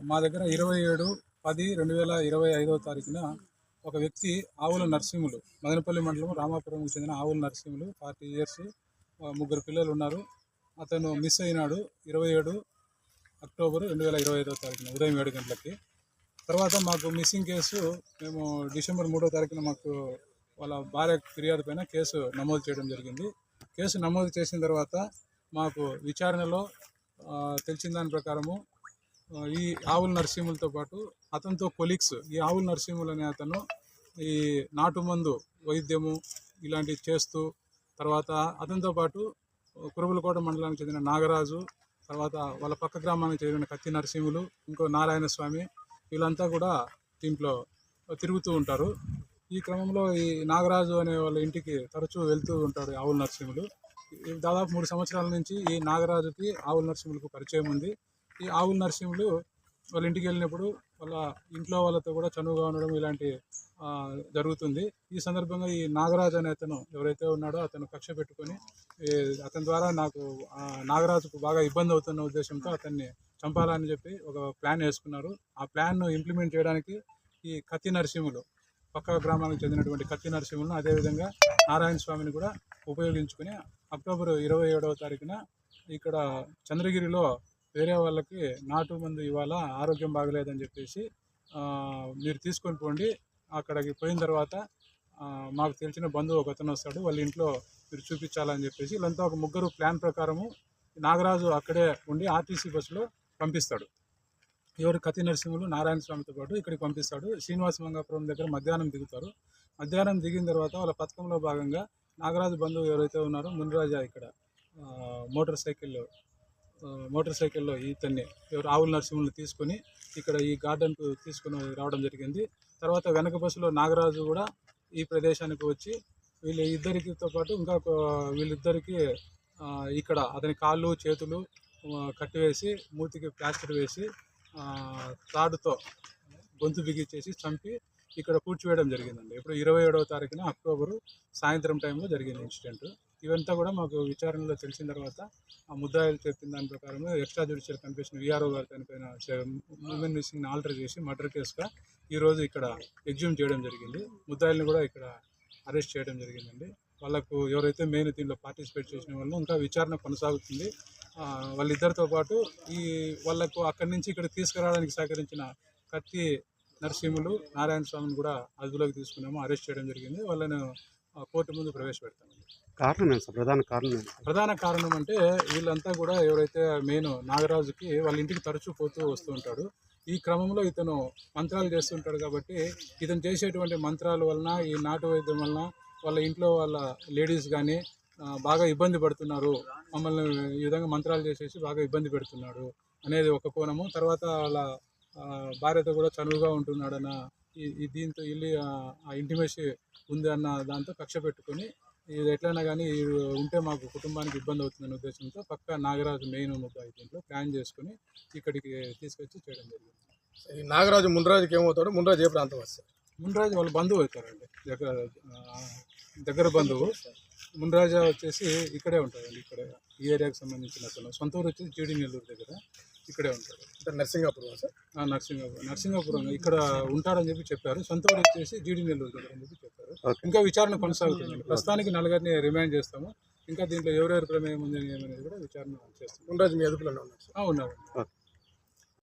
మా దగ్గర 27/10/2025 ఒక వ్యక్తి ఆవుల నరసింహులు మదనపల్లి మండలం రామాపురంకు చెందిన ఆవుల నరసింహులు 40 ఇయర్స్ ముగ్గురు పిల్లలు ఉన్నారు. అతను మిస్ అయినాడు 27 అక్టోబర్ 2025 ఉదయం 7 గంటలకి. తర్వాత మాకు మిస్సింగ్ కేసు మేము డిసెంబర్ 3వ తారీఖున మాకు వాళ్ళ భార్య ఫిర్యాదు పైన కేసు నమోదు చేయడం జరిగింది. కేసు నమోదు చేసిన తర్వాత మాకు విచారణలో తెలిసిన దాని ప్రకారము ఈ ఆవుల నరసింహులతో పాటు అతనితో కొలీగ్స్, ఈ ఆవుల నరసింహులు అనే అతను ఈ నాటు మందు వైద్యము ఇలాంటివి చేస్తూ, తర్వాత అతనితో పాటు కురుబలకోట మండలానికి చెందిన నాగరాజు, తర్వాత వాళ్ళ పక్క గ్రామానికి చెందిన కత్తి నరసింహులు, ఇంకో నారాయణ స్వామి, వీళ్ళంతా కూడా దీంట్లో తిరుగుతూ ఉంటారు. ఈ క్రమంలో ఈ నాగరాజు అనే వాళ్ళ ఇంటికి తరచూ వెళ్తూ ఉంటాడు ఆవుల నరసింహులు. దాదాపు 3 సంవత్సరాల నుంచి ఈ నాగరాజుకి ఆవుల నరసింహులకు పరిచయం ఉంది. ఈ ఆవుల నరసింహులు వాళ్ళ ఇంటికి వెళ్ళినప్పుడు వాళ్ళ ఇంట్లో వాళ్ళతో కూడా చనువుగా ఉండడం ఇలాంటి జరుగుతుంది. ఈ సందర్భంగా ఈ నాగరాజు అనే అతను ఎవరైతే ఉన్నాడో అతను కక్ష పెట్టుకొని అతని ద్వారా నాకు నాగరాజుకు బాగా ఇబ్బంది అవుతున్న ఉద్దేశంతో అతన్ని చంపాలని చెప్పి ఒక ప్లాన్ వేసుకున్నారు. ఆ ప్లాన్ను ఇంప్లిమెంట్ చేయడానికి ఈ కత్తి నరసింహులు, పక్క గ్రామానికి చెందినటువంటి కత్తి నరసింహులను, అదేవిధంగా నారాయణ స్వామిని కూడా ఉపయోగించుకుని అక్టోబర్ 27వ తారీఖున ఇక్కడ చంద్రగిరిలో వేరే వాళ్ళకి నాటు మందు ఇవాళ ఆరోగ్యం బాగలేదని చెప్పేసి మీరు తీసుకొని పోండి, అక్కడికి పోయిన తర్వాత మాకు తెలిసిన బంధువు ఒక అతను వస్తాడు, వాళ్ళ ఇంట్లో మీరు చూపించాలని చెప్పేసి వీళ్ళంతా ఒక ముగ్గురు ప్లాన్ ప్రకారము నాగరాజు అక్కడే ఉండి ఆర్టీసీ బస్సులో పంపిస్తాడు. ఎవరు కత్తి నరసింహులు నారాయణ స్వామితో పాటు ఇక్కడికి పంపిస్తాడు. శ్రీనివాస మంగాపురం దగ్గర మధ్యాహ్నం దిగుతారు. మధ్యాహ్నం దిగిన తర్వాత వాళ్ళ పథకంలో భాగంగా నాగరాజు బంధువు ఎవరైతే ఉన్నారో మునిరాజా ఇక్కడ మోటార్ సైకిల్లో ఇతన్ని ఎవరు ఆవుల నరసింహుల్ని తీసుకొని ఇక్కడ ఈ గార్డెన్కు తీసుకుని రావడం జరిగింది. తర్వాత వెనక బస్సులో నాగరాజు కూడా ఈ ప్రదేశానికి వచ్చి వీళ్ళిద్దరితో పాటు వీళ్ళిద్దరికి ఇక్కడ అతని కాళ్ళు చేతులు కట్టివేసి మూతికి ప్లాస్టర్ వేసి తాడుతో గొంతు బిగించేసి చంపి ఇక్కడ పూడ్చివేయడం జరిగిందండి. ఇప్పుడు 27వ తారీఖున అక్టోబరు సాయంత్రం టైంలో జరిగింది ఇన్సిడెంట్. ఇవంతా కూడా మాకు విచారణలో తెలిసిన తర్వాత ఆ ముద్దాయిలు చెప్పిన దాని ప్రకారం ఎక్స్ట్రా జ్యుడిషియల్ కన్ఫెషన్ విఆర్ఓ గారి పైన ఉమెన్ మిస్సింగ్ని ఆల్టర్ చేసి మర్డర్ కేసుగా ఈరోజు ఇక్కడ ఎగ్జ్యూమ్ చేయడం జరిగింది. ముద్దాయిల్ని కూడా ఇక్కడ అరెస్ట్ చేయడం జరిగిందండి. వాళ్ళకు ఎవరైతే మెయిన్ దీనిలో పార్టిసిపేట్ చేసిన వాళ్ళు ఇంకా విచారణ కొనసాగుతుంది. వాళ్ళిద్దరితో పాటు వాళ్ళకు అక్కడి నుంచి ఇక్కడ తీసుకురావడానికి సహకరించిన కత్తి నరసింహులు నారాయణ స్వామిని కూడా అదుపులోకి తీసుకున్నాము, అరెస్ట్ చేయడం జరిగింది. వాళ్ళను కోర్టు ముందు ప్రవేశపెడతామండి. ప్రధాన కారణం అంటే వీళ్ళంతా కూడా ఎవరైతే మెయిన్ నాగరాజుకి వాళ్ళ ఇంటికి తరచూ వస్తూ ఉంటాడు. ఈ క్రమంలో ఇతను మంత్రాలు చేస్తుంటాడు కాబట్టి ఇతను చేసేటువంటి మంత్రాల వలన, ఈ నాటు వైద్యం వలన వాళ్ళ ఇంట్లో వాళ్ళ లేడీస్ కానీ బాగా ఇబ్బంది పడుతున్నారు, మమ్మల్ని ఈ విధంగా మంత్రాలు చేసేసి బాగా ఇబ్బంది పెడుతున్నాడు అనేది ఒక కోణము. తర్వాత వాళ్ళ భార్యతో కూడా చనువుగా ఉంటున్నాడన్న దీంతో వెళ్ళి ఆ ఇంటిమేసి ఉంది అన్న దాంతో కక్ష పెట్టుకొని ఇది ఎట్లయినా కానీ ఉంటే మాకు కుటుంబానికి ఇబ్బంది అవుతుందనే ఉద్దేశంతో పక్క నాగరాజు మెయిన్ ముద్దాయి దీంట్లో ప్లాన్ చేసుకుని ఇక్కడికి తీసుకొచ్చి చేయడం జరిగింది. ఈ నాగరాజు మున్రాజుకి ఏమవుతాడు? మున్రాజు ఏ ప్రాంతం వస్తారు? మున్రాజు వాళ్ళ బంధువు అవుతారండి, దగ్గర బంధువు. మున్రాజా వచ్చేసి ఇక్కడే ఉంటాడండి, ఇక్కడ ఈ ఏరియాకి సంబంధించిన అతను. సొంత ఊరు వచ్చేసి జీడి నెల్లూరు దగ్గర ఇక్కడే ఉంటాడు. నర్సింగాపురం సార్? నర్సింగాపురం ఇక్కడ ఉంటాడని చెప్పి చెప్పారు. సొంత ఊరు వచ్చేసి జీడి నెల్లూరు దగ్గర అని చెప్పి చెప్పారు. ఇంకా విచారణ కొనసాగుతుంది. ప్రస్తుతానికి 4 రిమాండ్ చేస్తాము. ఇంకా దీంట్లో ఎవరెవరి ప్రమేయం ఉంది అనేది కూడా విచారణ చేస్తాము. మున్రాజు మీ అదుపులో ఉన్నారు.